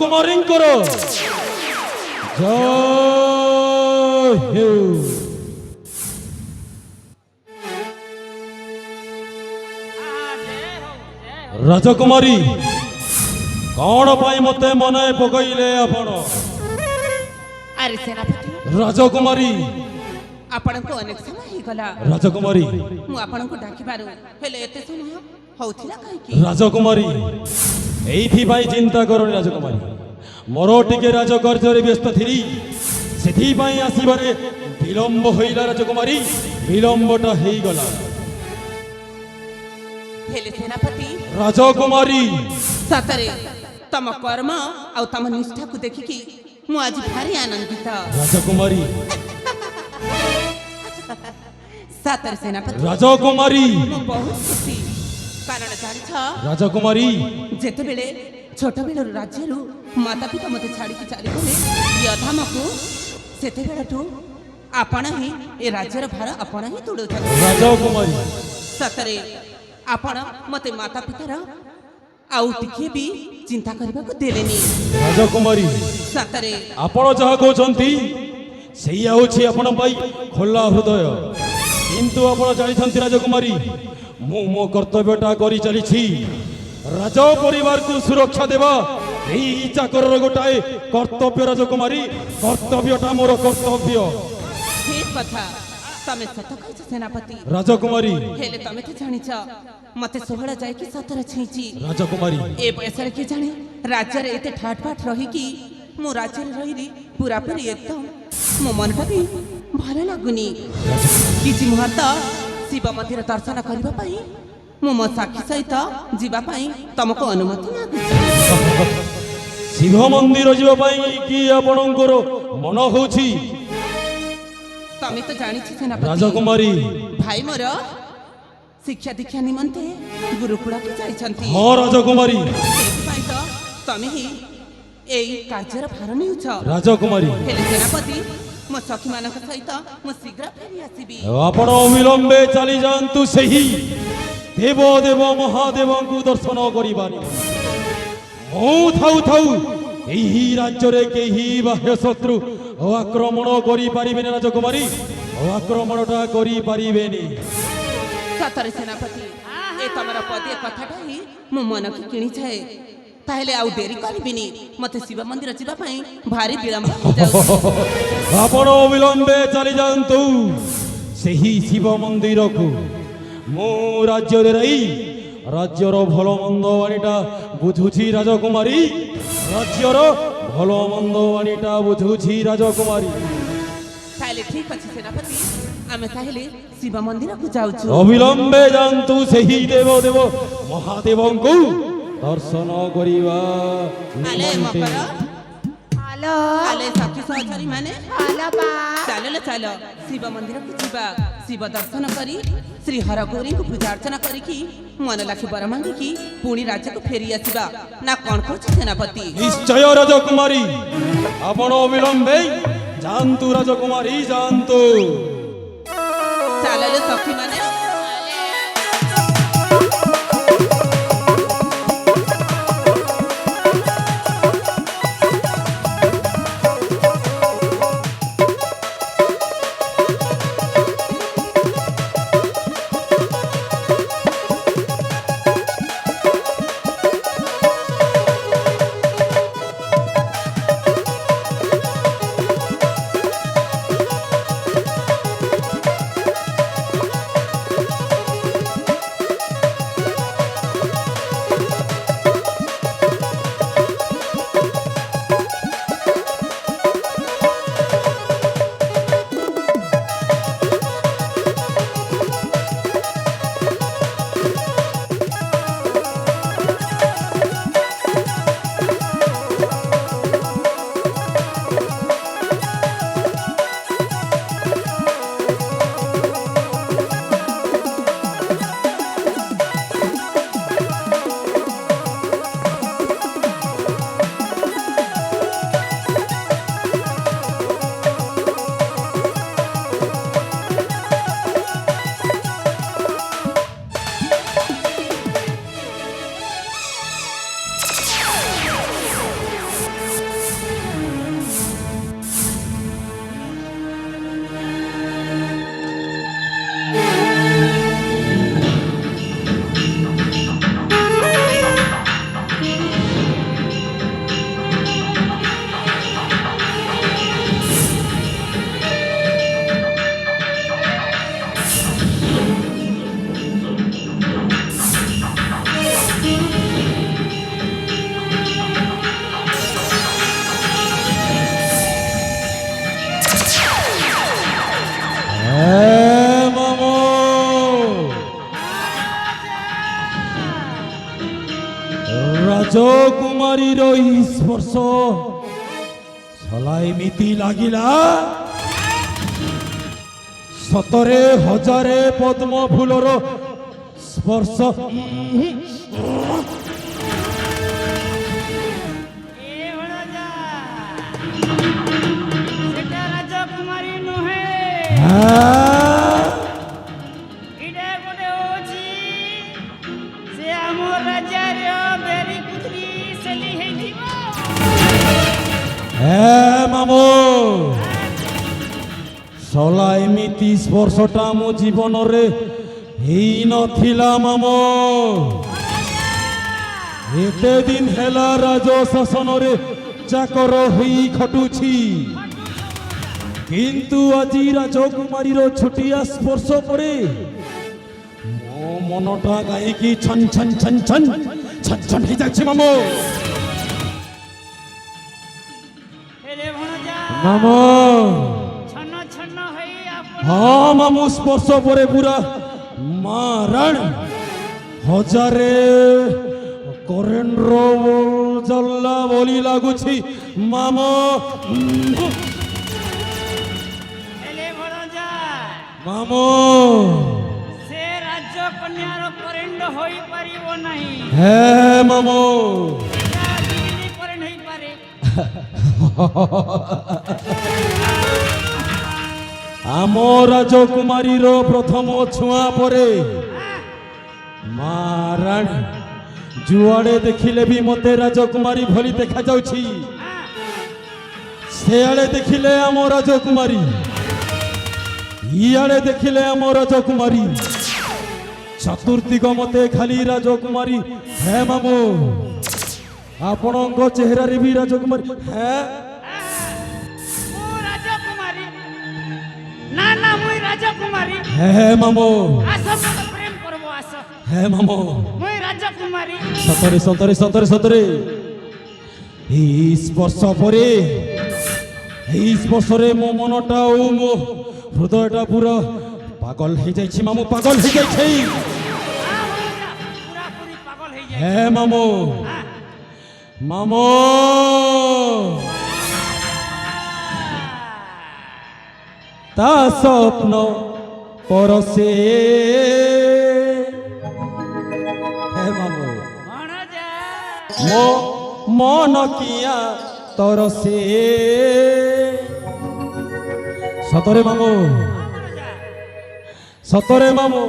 ରାଜକୁମାରୀଙ୍କର ଜୟ ହେଉ। ରାଜକୁମାରୀ କଣ ପାଇଁ ମତେ ମନେ ପକାଇଲେ ଆପଣ? ଆରେ ସେନାପତି, ରାଜକୁମାରୀ ଆପଣଙ୍କୁ ଅନେକ ସମୟ ହେଇଗଲା। ରାଜକୁମାରୀ ମୁଁ ଆପଣଙ୍କୁ ଡାକିବାରୁ ହେଲେ ଏତେ ସମୟ ହଉଥିଲା କାହିଁକି? ରାଜକୁମାରୀ ଏଇଥିପାଇଁ ଚିନ୍ତା କରନି ରାଜକୁମାରୀ, ମୋର ଟିକେ ରାଜକାର୍ଯ୍ୟରେ ବ୍ୟସ୍ତ ଥିଲି, ସେଥିପାଇଁ ଆସିବାରେ ବିଳମ୍ବ ହୋଇଲା। ରାଜକୁମାରୀ ବିଳମ୍ବଟା ହେଇଗଲା। ହେଲେ ସେନାପତି, ରାଜକୁମାରୀ ସତରେ ତମ କର୍ମ ଆଉ ତମ ନିଷ୍ଠାକୁ ଦେଖିକି ମୁଁ ଆଜି ଭାରି ଆନନ୍ଦିତ। ରାଜକୁମାରୀ ସତରେ ସେନାପତି, ରାଜକୁମାରୀ ମୁଁ ବହୁତ ଖୁସି। କାରଣ ଜାଣିଛ, ରାଜକୁମାରୀ ଯେତେବେଳେ ଛୋଟବେଳରୁ ରାଜ୍ୟରୁ ମାତା ପିତା ମୋତେ ଛାଡ଼ିକି ଚାଲିଗଲେ ୟଧାମକୁ, ସେତେବେଳଠୁ ଆପଣ ହିଁ ଏ ରାଜ୍ୟର ଭାର ଆପଣ ହିଁ ତୁଡ଼ଉଛନ୍ତି। ରାଜକୁମାରୀ ସତରେ ଆପଣ ମୋତେ ମାତା ପିତାର ଆଉ ଟିକେ ବି ଚିନ୍ତା କରିବାକୁ ଦେଲେନି। ରାଜକୁମାରୀ ସତରେ ଆପଣ ଯାହା କହୁଛନ୍ତି ସେଇଆ ହେଉଛି ଆପଣ ପାଇଁ ଖୋଲା ହୃଦୟ, କିନ୍ତୁ ଆପଣ ଜାଣିଛନ୍ତି ରାଜକୁମାରୀ, ମୁଁ ମୋ କର୍ତ୍ତବ୍ୟଟା କରି ଚାଲିଛି। ରାଜ ପରିବାରକୁ ସୁରକ୍ଷା ଦେବା ଏଇ ଚାକରର ଗୋଟାଏ କର୍ତ୍ତବ୍ୟ। ରାଜକୁମାରୀ କର୍ତ୍ତବ୍ୟଟା ମୋର କର୍ତ୍ତବ୍ୟ। ଠିକ କଥା, ତମେ ସତ କହିଛ ସେନାପତି। ରାଜକୁମାରୀ ହେଲେ ତମେ ତ ଜାଣିଛ, ମତେ 16 ଯାଇକି 17 ଛୁଇଁଛି। ରାଜକୁମାରୀ ଏ ବୟସରେ କିଏ ଜାଣେ ରାଜ୍ୟରେ ଏତେ ଠାଟ ପାଠ ରହିକି ମୁଁ ରାଜ୍ୟରେ ରହିଲି ପୁରାପୁରି ଏକଦମ ମୋ ମନଟା ବି ଭଲ ଲାଗୁନି। କିଛି ମୁହୂର୍ତ୍ତ ଶିବ ମନ୍ଦିର ଦର୍ଶନ କରିବା ପାଇଁ ମୁଁ ମୋ ସାକ୍ଷୀ ସହିତ ଯିବା ପାଇଁ ତମକୁ ଅନୁମତି ମାଗୁଛି। ଶିବ ମନ୍ଦିର ଯିବା ପାଇଁ କି ଆପଣଙ୍କର ମନ ହଉଛି? ତମେ ତ ଜାଣିଛ ସେନାପତି, ରାଜକୁମାରୀ ଭାଇ ମୋର ଶିକ୍ଷା ଦୀକ୍ଷା ନିମନ୍ତେ ଗୁରୁକୁଳକୁ ଯାଇଛନ୍ତି। ହଁ ରାଜକୁମାରୀ। ସେଥିପାଇଁ ତ ତମେ ହିଁ ଏଇ କାର୍ଯ୍ୟର ଭାର ନେଉଛ। ରାଜକୁମାରୀ ହେଲେ ସେନାପତି, ମୋ ସଖୀମାନଙ୍କ ସହିତ ମୁଁ ଶୀଘ୍ର ଫେରି ଆସିବି। ଆପଣ ଅବିଳମ୍ବେ ଚାଲି ଯାଆନ୍ତୁ ସେହି ଦେବ ଦେବ ମହାଦେବଙ୍କୁ ଦର୍ଶନ କରିବାନି। ମୁଁ ଥାଉ ଥାଉ ଏହି ରାଜ୍ୟରେ କେହି ବାହ୍ୟ ଶତ୍ରୁ ଆକ୍ରମଣ କରିପାରିବେନି। ରାଜକୁମାରୀ ଆକ୍ରମଣଟା କରିପାରିବେନି। ସତରେ ସେନାପତି, ଏ ତମର ପଦିଏ କଥାଟା ହିଁ ମୁଁ ମନକୁ କିଣିଥାଏ। ତାହେଲେ ଆଉ ଡେରି କରିବିନି, ମତେ ଶିବ ମନ୍ଦିର ଯିବା ପାଇଁ ଭାରି ବିଳମ୍ବ ହେଇଯାଉଛି। ଆପଣ ଅବିଳମ୍ବେ ଚାଲି ଯାଆନ୍ତୁ ସେହି ଶିବ ମନ୍ଦିରକୁ। ମୁଁ ରାଜ୍ୟରେ ରହି ରାଜ୍ୟର ଭଲ ମନ୍ଦ ବାଣୀଟା ବୁଝୁଛି। ରାଜକୁମାରୀ ରାଜ୍ୟର ଭଲ ମନ୍ଦ ବାଣୀଟା ବୁଝୁଛି। ରାଜକୁମାରୀ ତାହେଲେ ଠିକ ଅଛି ସେନାପତି, ଆମେ ତାହେଲେ ଶିବ ମନ୍ଦିରକୁ ଯାଉଛୁ। ଅବିଳମ୍ବେ ଯାଆନ୍ତୁ ସେହି ଦେବ ଦେବ ମହାଦେବଙ୍କୁ ଦର୍ଶନ କରିବା ଆଲେ ନିମନ୍ତେ। ମକର, ହ୍ୟାଲୋ ଆଲେ ସାକ୍ଷୀ ସହଚରୀ ମାନେ, ହ୍ୟାଲୋ ବା ଚାଲ ଚାଲ ଶିବ ମନ୍ଦିରକୁ ଯିବା। ଶିବ ଦର୍ଶନ କରି ଶ୍ରୀ ହରଗୌରୀଙ୍କୁ ପୂଜା ଅର୍ଚ୍ଚନା କରିକି ମନ ଲାଖି ବର ମାଗିକି ପୁଣି ରାଜ୍ୟକୁ ଫେରି ଆସିବା। ନା କଣ କହୁଛ ସେନାପତି? ନିଶ୍ଚୟ ରାଜକୁମାରୀ, ଆପଣ ଅବିଳମ୍ବେ ଯାଆନ୍ତୁ। ରାଜକୁମାରୀ ଯାଆନ୍ତୁ। ଚାଲଲେ ସଖୀ ମାନେ। মামু রাজকুমারীর স্পর্শ সলাই মিতি লাগিলা সতরে হজারে পদ্ম ফুলর স্পর্শ সেটা রাজকুমারী নহে এটা গোটে হচ্ছে সে আমার রাজার বেরি পুত্রী সেলি হইথিব মামু সলা এমিতি স্পর্শটা মো জীবନରେ হেই নথিলা মামু এতে দিন হেলা রাজ শাসନରେ চাকর হই খটুছি কিন্তু আজি রাজকুমারীর ছুটিয়া স্পর্শ পরে মো মনটা গাইকি ছন ছন ছন ছন ছন ছন হয়ে যাচ্ছে মামু হেলে ভণজা মামু ছন্ন ছন্ন হই আপন হ্যাঁ মামু স্পর্শ পরে পুরা মারণ হজারে করেন্দ্র জল্লা বলি লাগুছি মামু হেলে ভণজা মামু সে রাজ্য কন্যার করেন্ড হই পারিব নাই হে মামু এটা বিজলি করেন্ড হই পারে আম রাজকুমারীর প্রথম ছুঁয়া পরে মারণ যুয়াড়ে দেখিলে বি মতে রাজকুমারী ভলি দেখা যাଉଛି সেয়াড়ে দেখিলে আম রাজকুমারী ইয়াড়ে দেখিলে আম রাজকুমারী চতুর্দিগ মতে খালি রাজকুমারী হে মামু ଆପଣଙ୍କ ଚେହେରାରେ ବି ରାଜକୁମାରୀ হ্যাঁ ও রাজকুমারী না না মুই রাজকুমারী হে মামু আস মতে প্রেম করব আস হে মামু মুই রাজকুমারী সতরে সতরে সতরে সতরে এই স্পর্শ পরে এই স্পর্শরে মো মনটা ও মো হৃদয়টা পুরো পাগল হয়ে যাইছি মামু পাগল হয়ে যাইছি পুরাপুরি পাগল হয়ে যায় হে মামু মামু তা স্বপ্ন পরশে হে মামু ভণজা মো মন কিয়া তরসে সতরে মামু ভণজা সতরে মামু